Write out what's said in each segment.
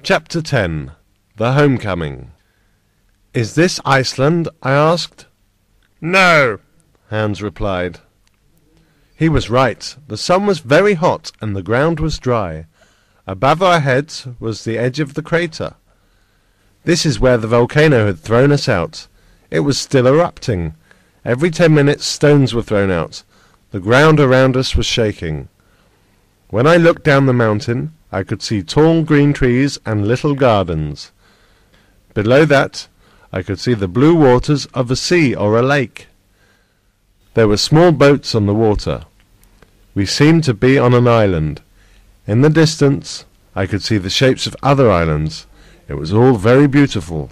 Chapter 10. The Homecoming. "Is this Iceland?" I asked. "No," Hans replied. He was right. The sun was very hot and the ground was dry. Above our heads was the edge of the crater. This is where the volcano had thrown us out. It was still erupting. Every 10 minutes stones were thrown out. The ground around us was shaking. When I looked down the mountain, I could see tall green trees and little gardens. Below that, I could see the blue waters of a sea or a lake. There were small boats on the water. We seemed to be on an island. In the distance, I could see the shapes of other islands. It was all very beautiful.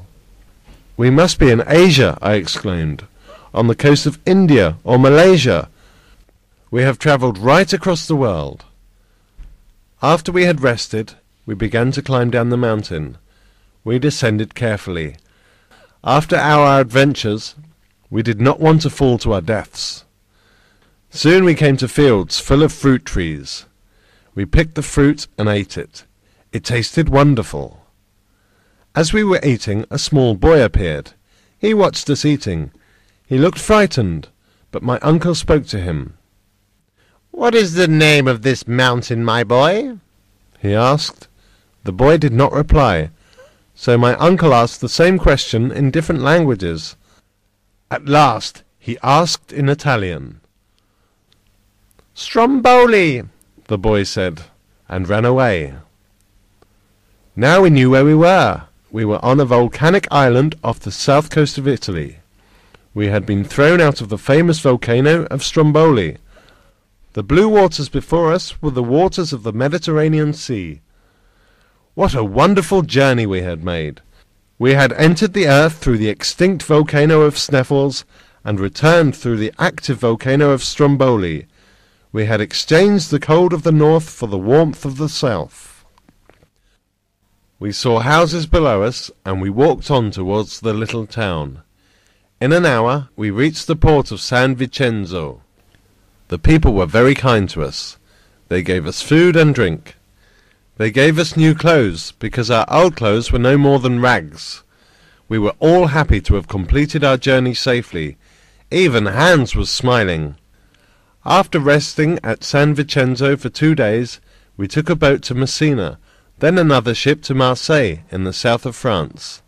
"We must be in Asia," I exclaimed, "on the coast of India or Malaysia. We have travelled right across the world." After we had rested, we began to climb down the mountain. We descended carefully. After our adventures, we did not want to fall to our deaths. Soon we came to fields full of fruit trees. We picked the fruit and ate it. It tasted wonderful. As we were eating, a small boy appeared. He watched us eating. He looked frightened, but my uncle spoke to him. "What is the name of this mountain, my boy?" he asked. The boy did not reply, so my uncle asked the same question in different languages. At last he asked in Italian. "Stromboli," the boy said, and ran away. Now we knew where we were. We were on a volcanic island off the south coast of Italy. We had been thrown out of the famous volcano of Stromboli. The blue waters before us were the waters of the Mediterranean Sea. What a wonderful journey we had made! We had entered the earth through the extinct volcano of Sneffels and returned through the active volcano of Stromboli. We had exchanged the cold of the north for the warmth of the south. We saw houses below us, and we walked on towards the little town. In an hour we reached the port of San Vincenzo. The people were very kind to us. They gave us food and drink. They gave us new clothes, because our old clothes were no more than rags. We were all happy to have completed our journey safely. Even Hans was smiling. After resting at San Vincenzo for 2 days, we took a boat to Messina, then another ship to Marseille in the south of France.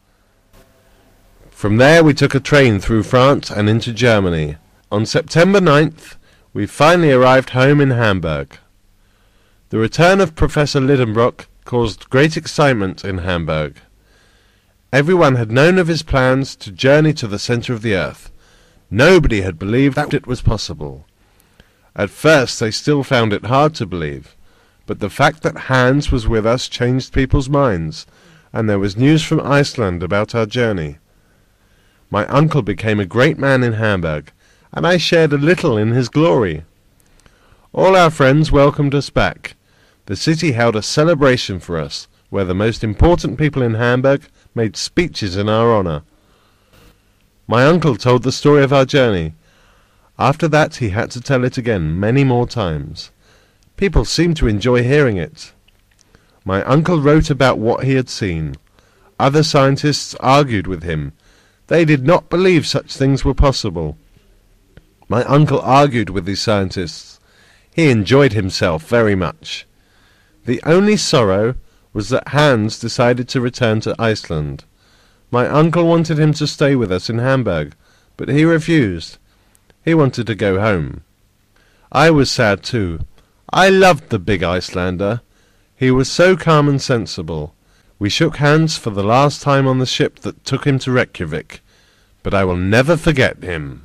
From there we took a train through France and into Germany. On September 9th, we finally arrived home in Hamburg. The return of Professor Lidenbrock caused great excitement in Hamburg. Everyone had known of his plans to journey to the centre of the earth. Nobody had believed that it was possible. At first they still found it hard to believe, but the fact that Hans was with us changed people's minds, and there was news from Iceland about our journey. My uncle became a great man in Hamburg, and I shared a little in his glory. All our friends welcomed us back. The city held a celebration for us, where the most important people in Hamburg made speeches in our honour. My uncle told the story of our journey. After that he had to tell it again many more times. People seemed to enjoy hearing it. My uncle wrote about what he had seen. Other scientists argued with him. They did not believe such things were possible. My uncle argued with these scientists. He enjoyed himself very much. The only sorrow was that Hans decided to return to Iceland. My uncle wanted him to stay with us in Hamburg, but he refused. He wanted to go home. I was sad too. I loved the big Icelander. He was so calm and sensible. We shook hands for the last time on the ship that took him to Reykjavik, but I will never forget him.